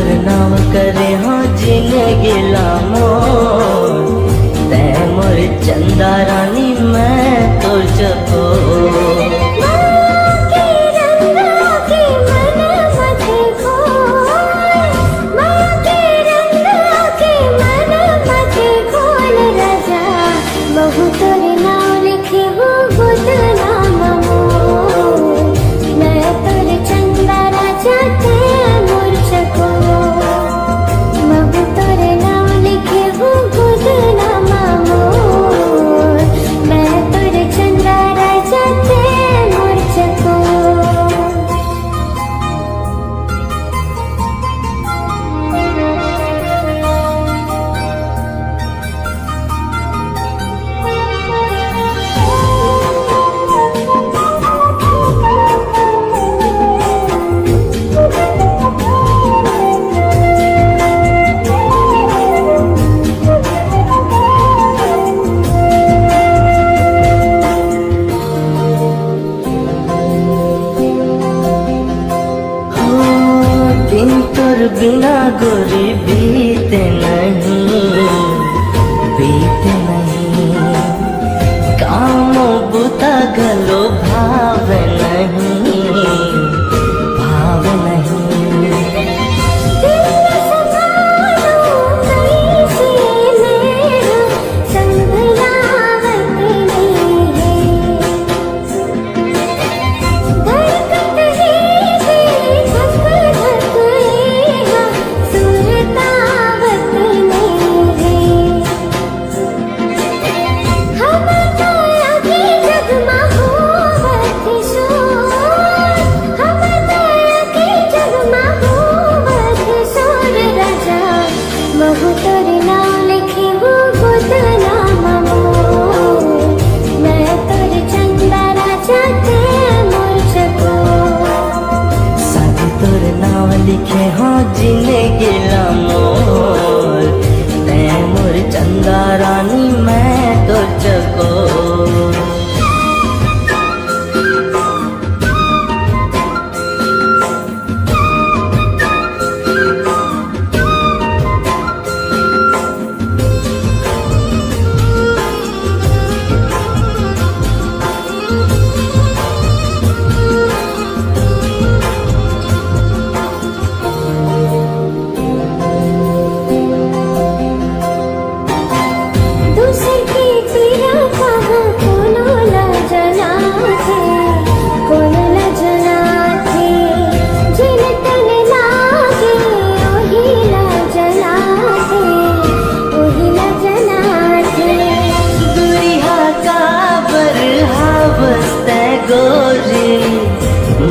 तोर नाम करे हो जिंदगी मोर, तै मोर चंदा रानी मैं तोर जको। तोर बिना गोरी बीते नहीं, बीते नहीं। काम बुता गलो भाव नहीं, भाव नहीं। लिखे हो जिंदगी मोर, तै मोर चंदा रानी मैं तोर जको।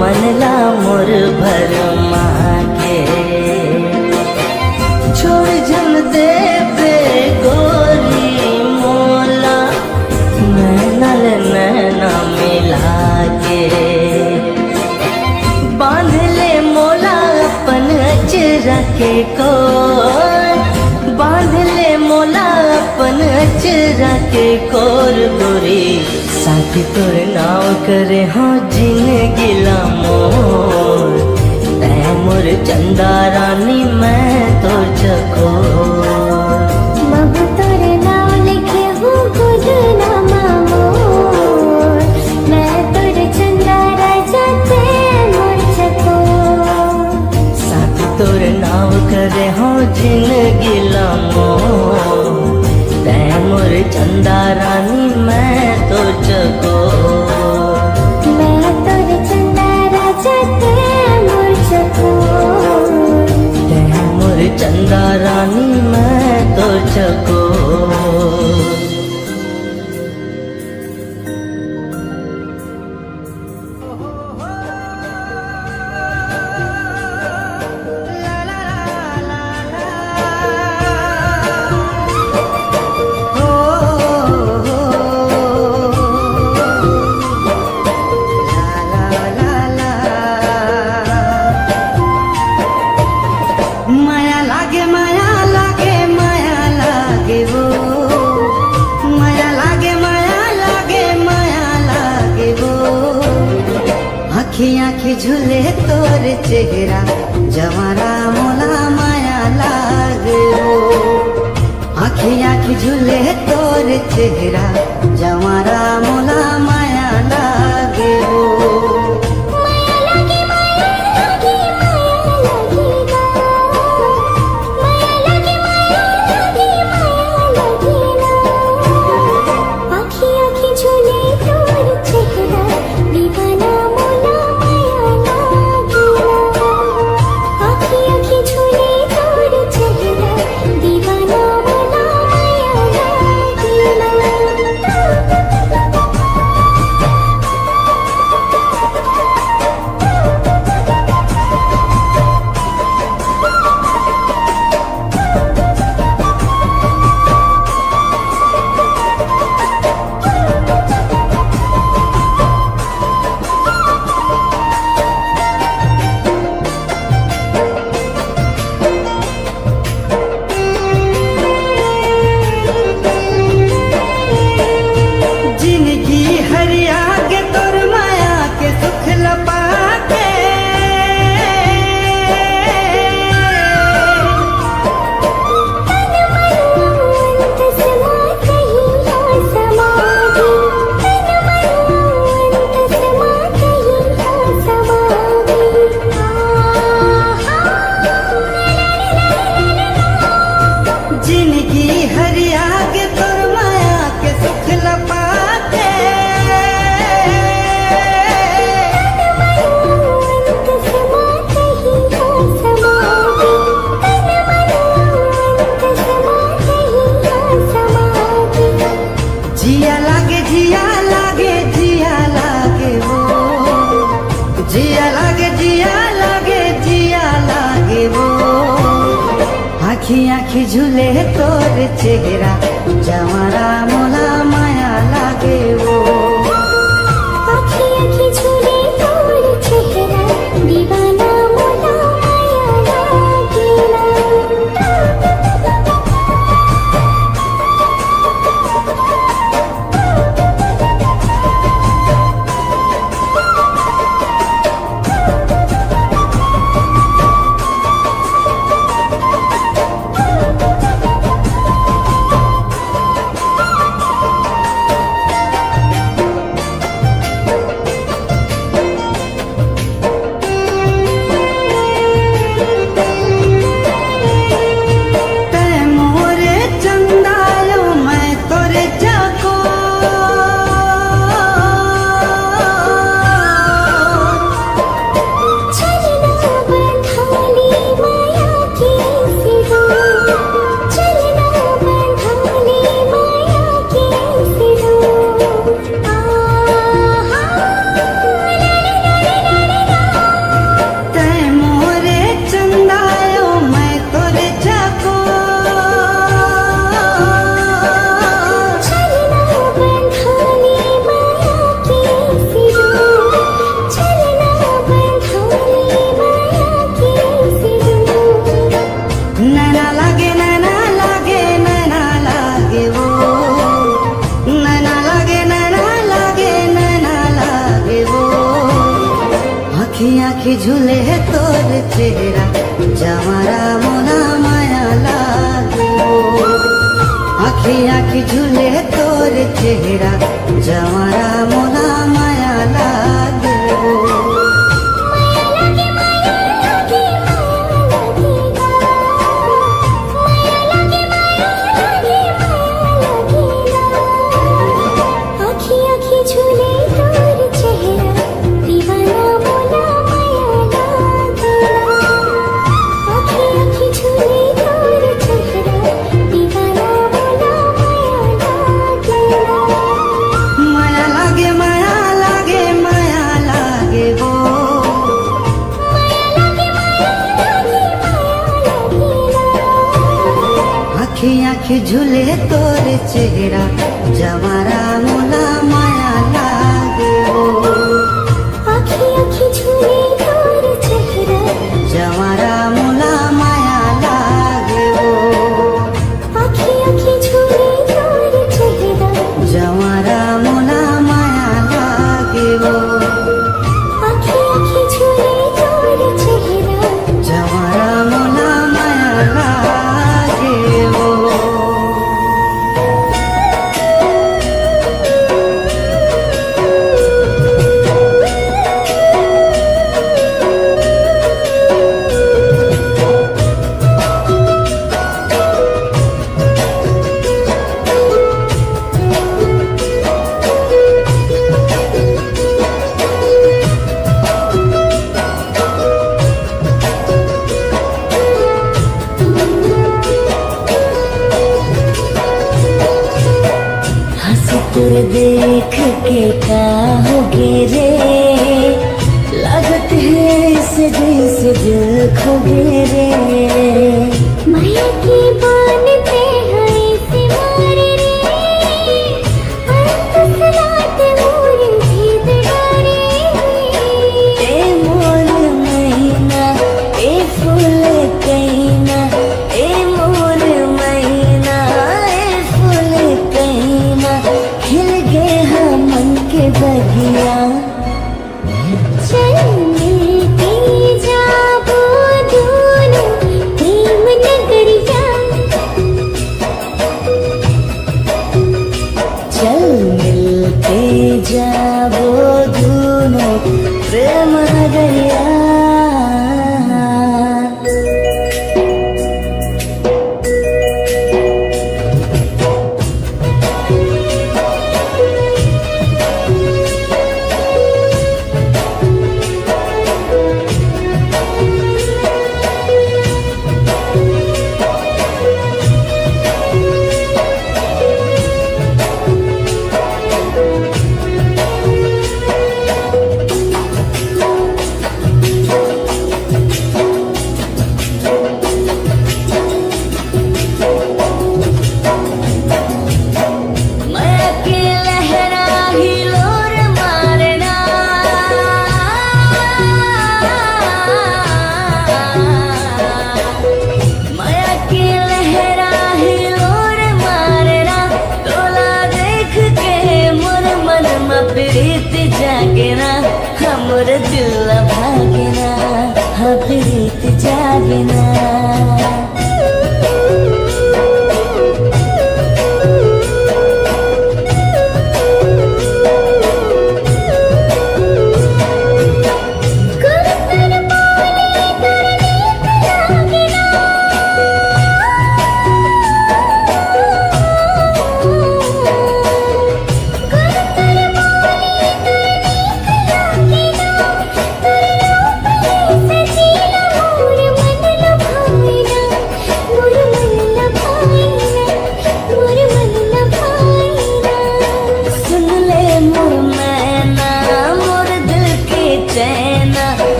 मनला मोर भर मागे छोड़ जन दे बे गोरी मोला, नैनल नैना मिला के। बांध ले मोला अपन अचरा के कोर, बांध ले मोला अपन अचरा के कोर गोरी। साथी तोर नाव करे हो जिंदगी मोर, तै मोर चंदा रानी मैं तोर जको। महु तोर नाव लिखे हूँ खुद नामा मोर, मैं तोर चंदा राजा तै मोर जको। साथी तोर नाव करे हो जिंदगी मोर, तै मोर चंदा रानी मैं तोर जको। मैं तोर चंदा राजा तै मोर जको, तै मोर चंदा रानी मैं तोर जको। आँखी आँखी झूले तोर चेहरा जवारा मोला চেহারা জামারা মোলা মায়া লাগে ও মায়া লাগে মায়া লাগে মায়া লাগে না মায়া লাগে মায়া লাগে মায়া লাগে না আঁখি আঁখি ঝুলে তোর চেহারা দিবানা মোলা মায়া লাগে না আঁখি আঁখি ঝুলে তোর চেহারা দিবানা মোলা মায়া লাগে না जिंदगी हरिया के तोर माया के सुख लपा के जिंदगी हरिया के तोर माया के सुख लपा के जिया लागे जिया लागे जिया लागे वो जिया लागे जिया लागे जिया लागे वो आँखी आँखी झूले तोर चेहरा जमारा मोला माया लागे वो आँखी आँखी झूले तोर चेहरा दीवाना मोला माया लागे ना तै मोरे चंदायो मैं तोरे जाको चलना बंधाली माया के सिरो चलना बंधाली माया के सिरो तै मोरे चंदायो मैं तोरे जाको चलना बंधाली माया के सिरो चलना बंधाली माया के सिरो नैना लागे नैना लागे नैना लागे वो नैना लागे नैना लागे नैना लागे वो आँखी आँखी झूले तोर चेहरा जमारा मोला माया लागे वो आँखी आँखी झूले तोर चेहरा जमारा मोला माया लागे वो माया लागे माया लागे माया लागे ना माया लागे माया लागे ना आँखी आँखी झूले तोर चेहरा दीवाना मोला माया लागे ना आँखी आँखी झूले तोर चेहरा दीवाना मोला माया लागे ना माया लागे माया लागे माया लागे वो माया लागे ना आँखी आँखी झूले तोर चेहरा जमारा मोला माया लागे वो आँखी आँखी झूले तोर चेहरा जमारा मोला माया लागे वो आँखी आँखी झूले तोर चेहरा जमारा मोला माया लागे वो आँखी आँखी झूले तोर चेहरा जमारा मोला माया लागे वो देख के कहोगे रे, लागत है इसे जैसे दिल खोगे रे। माया की बानते हैं इसे मारे रे, अंत सलात मोर भेद डारे। ए मोर मैना ए फूल कैना, ए मोर मैना ए फूल कैना, खिल गए हाँ मन के बगिया। चल मिलके जाबो दोनों प्रेम नगरिया। चल मिलके जाबो दोनों प्रेम नगरिया। प्रीत जागेना हमर दिल भागेना, हाँ प्रीत जागेना।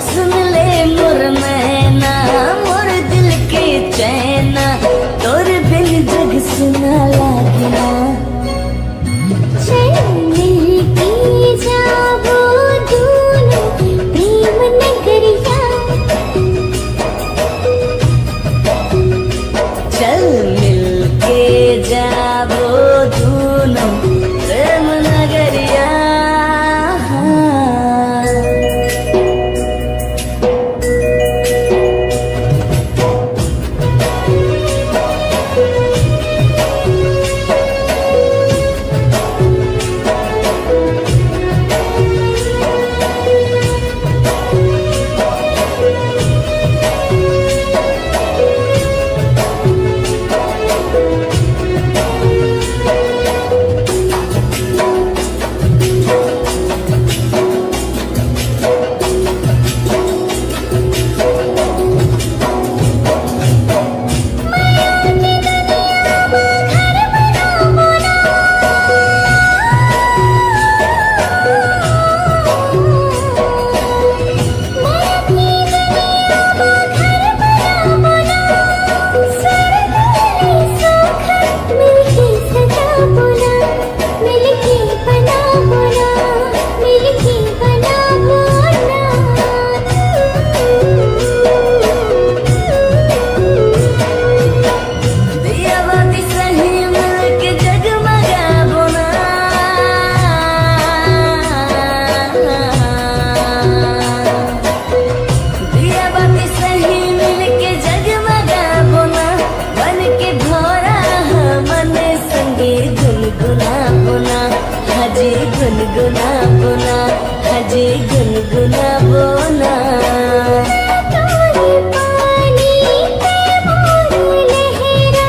सुन ले मोर मैना मोर दिल के चैना, तोर बिन जग सुना लागेना। चल मिलके जाबो दोनों प्रेम नगरिया। चल मिलके जाबो दोनों प्रेम नगरिया। गुनगुना बोना हजे गुनगुना बोना। तोरे पानी पे मोर लहरा,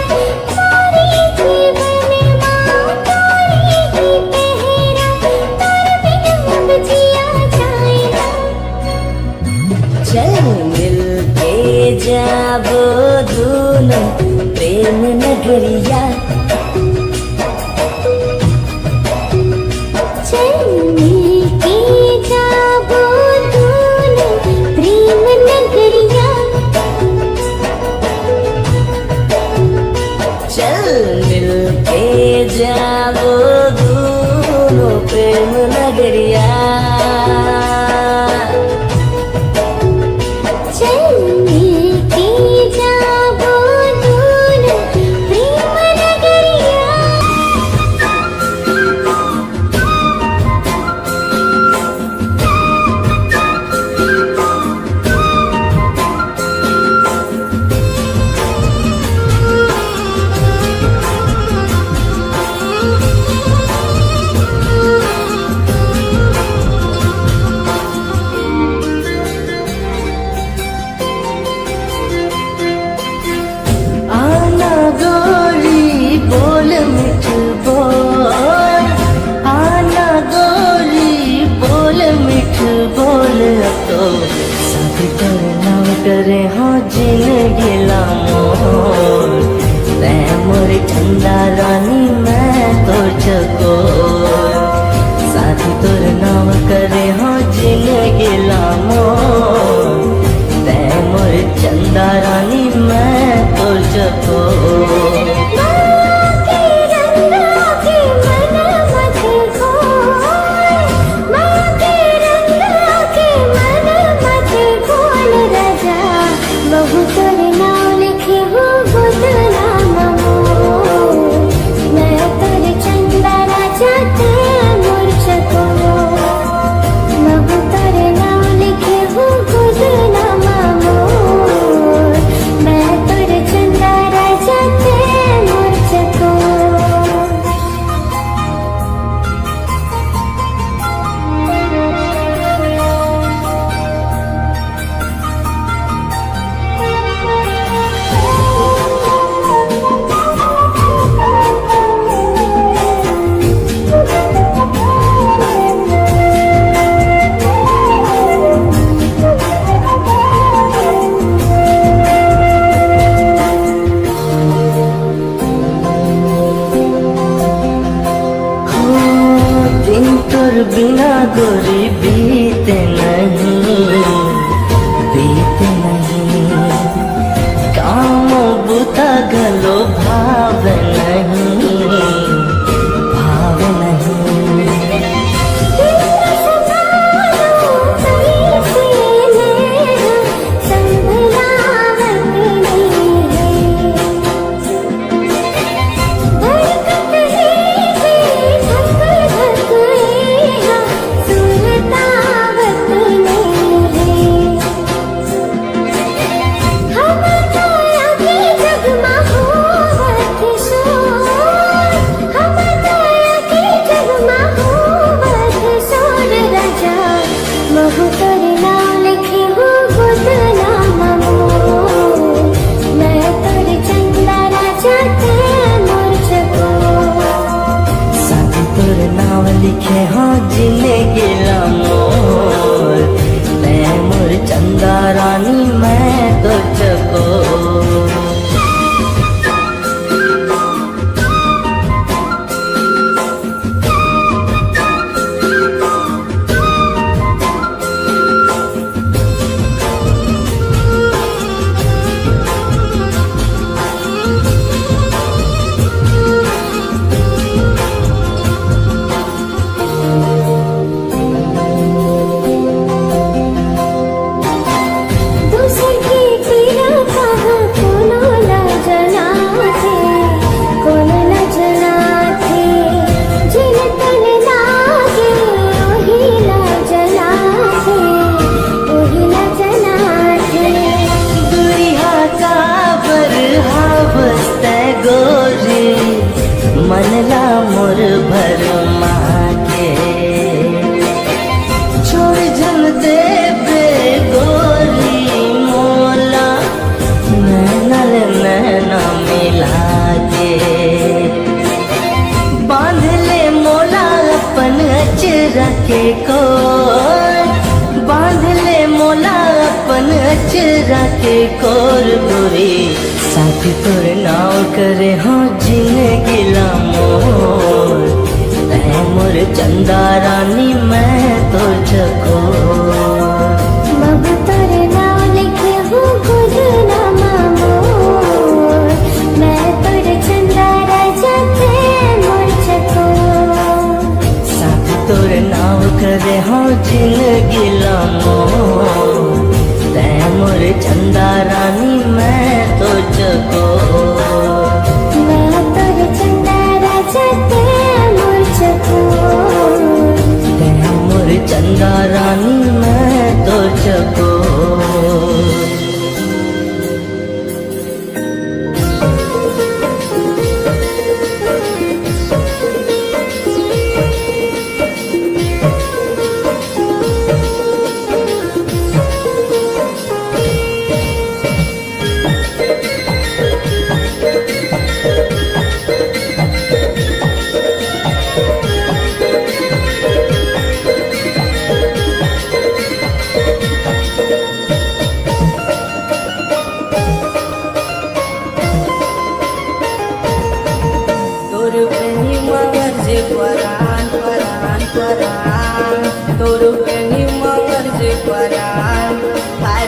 तोरे जीवन माँ तोरे ही पहरा, तोरे बिन अब जिया जाएगा। चल मिल के जाबो दोनों प्रेम नगरिया। नगरिया चलने की जाबो दूर प्रेम नगरिया आना गोरी बोल मिठ बोल, आना गोरी बोल मिठ बोल, अब तो शादी करना करे हाँ जिंदगी मोर, तै मोर चंदा रानी मैं तो चकोर, शादी तोर नाम करे हाँ जिंदगी मोर, तै मोर चंदा रानी मैं तो चकोर। दिन तोर बिना गोरी बीते नहीं, बीते नहीं, काम बुता गलो भाव नहीं, भाव नहीं। लिखे हाँ जिंदगी मोर, मैं मोर चंदा रानी मैं तो चकोर। मनला मोर भर माके छोड़ जन दे बे गोरी मोला, नैनल नैना मिला के बांध ले मोला अपन अचरा के कोर, बांध ले मोला अपन अचरा के कोर गोरी, साथी तोर नाव करे हाँ जिंदगी मोर, तै मोर चंदा रानी मैं तो चकोर। बहु तोर नाव लिखे हूँ खुद नामा मोर, मैं तोर चंदा राजा ते मोर चकोर। साथी तोर नाव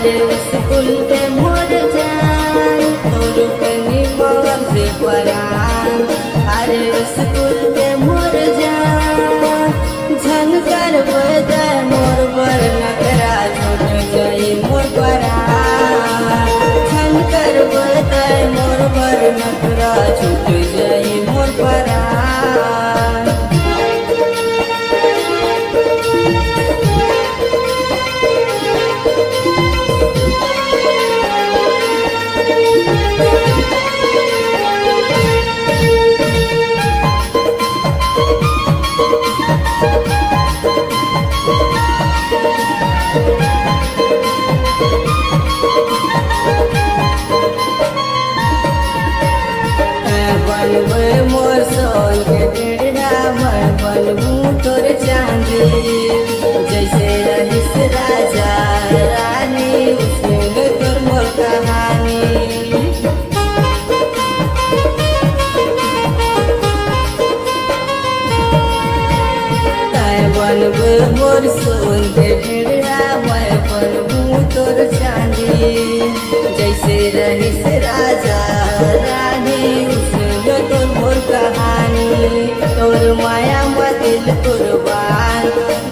अरे स्कूल के मोर जान तोर कनी मगर से परान अरे स्कूल के मोर जान झनकर बदे मोर बर नकरा छूट गई मोर परान झनकर बदे मोर बर नकरा छूट गई मोर परान बनबे मोर सोन के डेढ़ा मैं बनबू तोर चांदी जैसे रहिस राजा रानी उसमें तोर मोर कहानी बनबे मोर सोन के डेढ़ा मैं बनबू तोर चांदी जैसे रहिस राजा रानी उसमें तोर मोर कहानी तोर माया दिल कुर्बान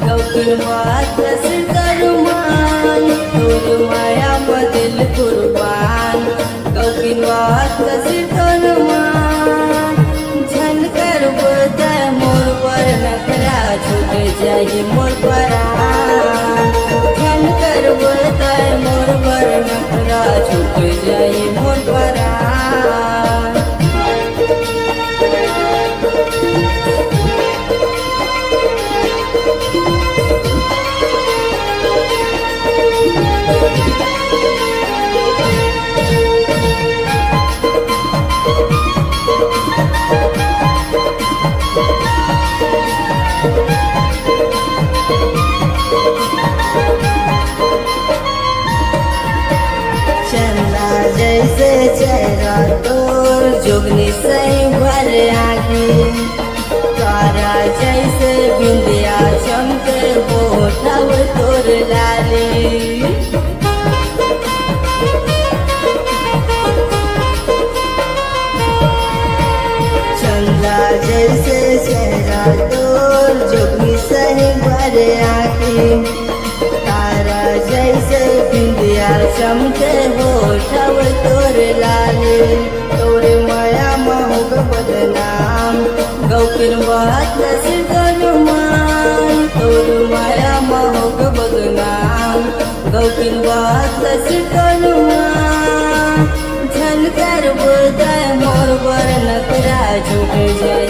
गौकिन बात रसिल करुमान तोर माया दिल कुर्बान गौकिन बात रसिल करुमान झनकर बदे मोर पर नखरा छूट जाई मोर परान झनकर बदे मोर पर नखरा छूट जाई मोर परान चंदा जैसे चेहरा तोर जोगनी सही भर आगे तारा जैसे बिंदिया चमके होठव तोर लाली चंदा जैसे चेहरा तोर जोगनी सही भर आगे तारा जैसे बिंदिया चमके होठव तोर लाले तोर माया महुग बदनाम गौकिन बात रसिल करुमान तोर माया महुग बदनाम गौकिन बात रसिल करुमान झनकर बदे मोर बर नकरा छूट जाए